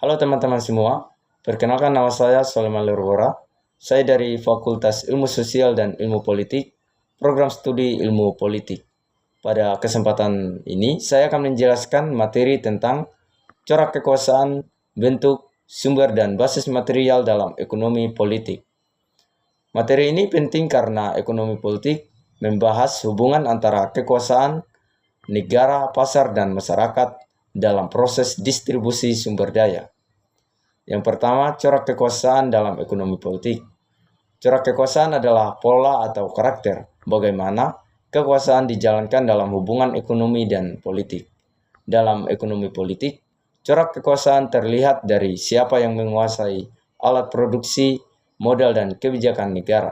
Halo teman-teman semua, perkenalkan nama saya Soleman Lerwora. Saya dari Fakultas Ilmu Sosial dan Ilmu Politik, Program Studi Ilmu Politik. Pada kesempatan ini, saya akan menjelaskan materi tentang corak kekuasaan, bentuk, sumber, dan basis material dalam ekonomi politik. Materi ini penting karena ekonomi politik membahas hubungan antara kekuasaan, negara, pasar, dan masyarakat dalam proses distribusi sumber daya. Yang pertama, corak kekuasaan dalam ekonomi politik. Corak kekuasaan adalah pola atau karakter bagaimana kekuasaan dijalankan dalam hubungan ekonomi dan politik. Dalam ekonomi politik, corak kekuasaan terlihat dari siapa yang menguasai alat produksi, modal, dan kebijakan negara.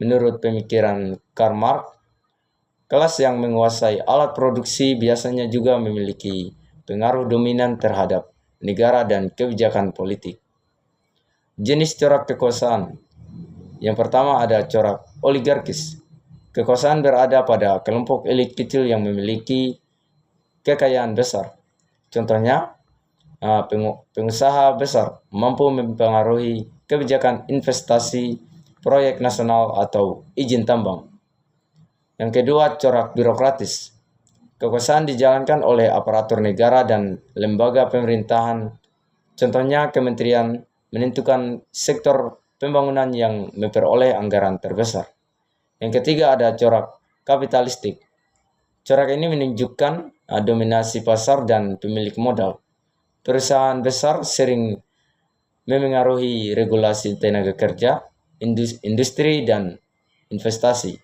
Menurut pemikiran Karl Marx, kelas yang menguasai alat produksi biasanya juga memiliki pengaruh dominan terhadap negara dan kebijakan politik. Jenis corak kekuasaan. Yang pertama ada corak oligarkis. Kekuasaan berada pada kelompok elit kecil yang memiliki kekayaan besar. Contohnya, pengusaha besar mampu mempengaruhi kebijakan investasi, proyek nasional, atau izin tambang. Yang kedua, corak birokratis. Kekuasaan dijalankan oleh aparatur negara dan lembaga pemerintahan. Contohnya, kementerian menentukan sektor pembangunan yang memperoleh anggaran terbesar. Yang ketiga ada corak kapitalistik. Corak ini menunjukkan dominasi pasar dan pemilik modal. Perusahaan besar sering memengaruhi regulasi tenaga kerja, industri, dan investasi.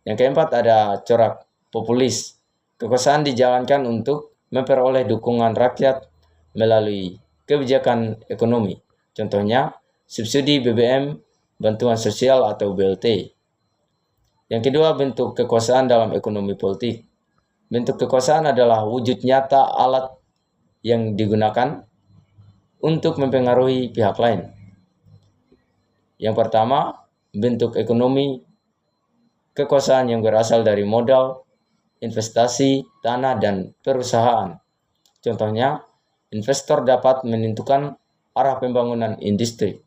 Yang keempat ada corak populis. Kekuasaan dijalankan untuk memperoleh dukungan rakyat melalui kebijakan ekonomi. Contohnya, subsidi BBM, bantuan sosial, atau BLT. Yang kedua, bentuk kekuasaan dalam ekonomi politik. Bentuk kekuasaan adalah wujud nyata alat yang digunakan untuk mempengaruhi pihak lain. Yang pertama, bentuk ekonomi kekuasaan yang berasal dari modal, investasi, tanah, dan perusahaan. Contohnya, investor dapat menentukan arah pembangunan industri.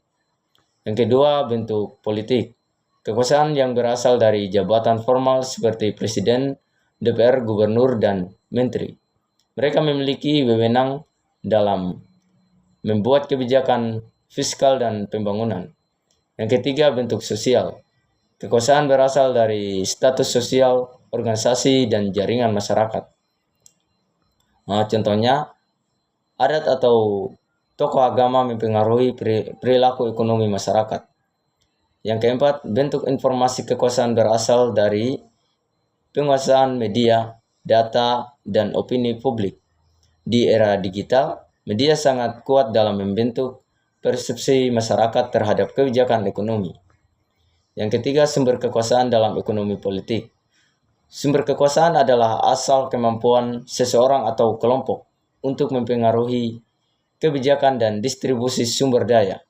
Yang kedua, bentuk politik. Kekuasaan yang berasal dari jabatan formal seperti presiden, DPR, gubernur, dan menteri. Mereka memiliki wewenang dalam membuat kebijakan fiskal dan pembangunan. Yang ketiga, bentuk sosial. Kekuasaan berasal dari status sosial, organisasi, dan jaringan masyarakat. Contohnya, adat atau tokoh agama mempengaruhi perilaku ekonomi masyarakat. Yang keempat, bentuk informasi kekuasaan berasal dari penguasaan media, data, dan opini publik. Di era digital, media sangat kuat dalam membentuk persepsi masyarakat terhadap kebijakan ekonomi. Yang ketiga, sumber kekuasaan dalam ekonomi politik. Sumber kekuasaan adalah asal kemampuan seseorang atau kelompok untuk mempengaruhi kebijakan dan distribusi sumber daya.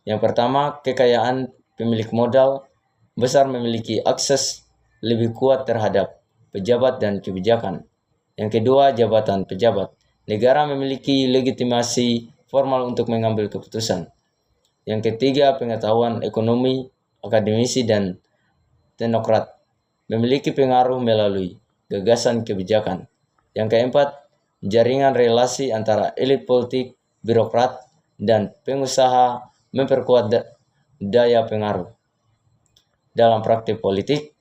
Yang pertama, kekayaan pemilik modal besar memiliki akses lebih kuat terhadap pejabat dan kebijakan. Yang kedua, jabatan pejabat. Negara memiliki legitimasi formal untuk mengambil keputusan. Yang ketiga, pengetahuan ekonomi, akademisi, dan teknokrat memiliki pengaruh melalui gagasan kebijakan. Yang keempat, jaringan relasi antara elit politik, birokrat, dan pengusaha memperkuat daya pengaruh. Dalam praktik politik,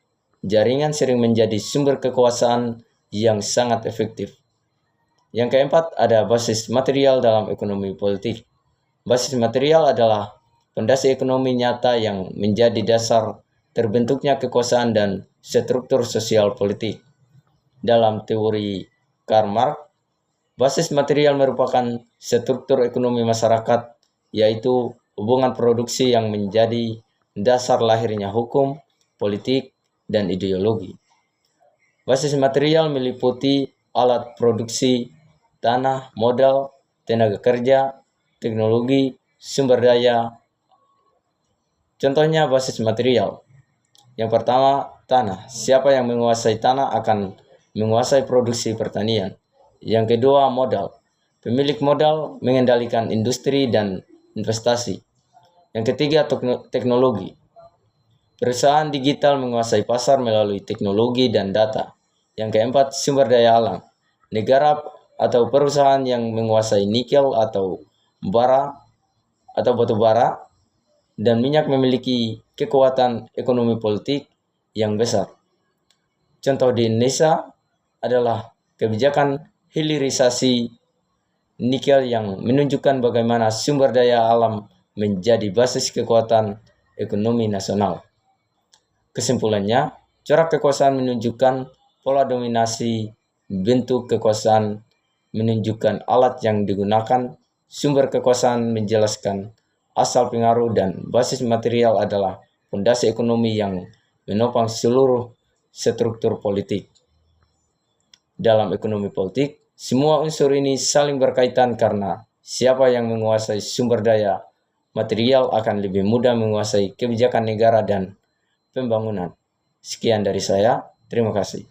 jaringan sering menjadi sumber kekuasaan yang sangat efektif. Yang keempat, ada basis material dalam ekonomi politik. Basis material adalah fondasi ekonomi nyata yang menjadi dasar terbentuknya kekuasaan dan struktur sosial politik. Dalam teori Karl Marx, basis material merupakan struktur ekonomi masyarakat, yaitu hubungan produksi yang menjadi dasar lahirnya hukum, politik, dan ideologi. Basis material meliputi alat produksi, tanah, modal, tenaga kerja, teknologi, sumber daya. Contohnya basis material. Yang pertama, tanah. Siapa yang menguasai tanah akan menguasai produksi pertanian. Yang kedua, modal. Pemilik modal mengendalikan industri dan investasi. Yang ketiga, teknologi. Perusahaan digital menguasai pasar melalui teknologi dan data. Yang keempat, sumber daya alam. Negara atau perusahaan yang menguasai nikel atau batu bara dan minyak memiliki kekuatan ekonomi politik yang besar. Contoh di Indonesia adalah kebijakan hilirisasi nikel yang menunjukkan bagaimana sumber daya alam menjadi basis kekuatan ekonomi nasional. Kesimpulannya, corak kekuasaan menunjukkan pola dominasi, bentuk kekuasaan menunjukkan alat yang digunakan, sumber kekuasaan menjelaskan asal pengaruh, dan basis material adalah fondasi ekonomi yang menopang seluruh struktur politik. Dalam ekonomi politik, semua unsur ini saling berkaitan karena siapa yang menguasai sumber daya material akan lebih mudah menguasai kebijakan negara dan pembangunan. Sekian dari saya, terima kasih.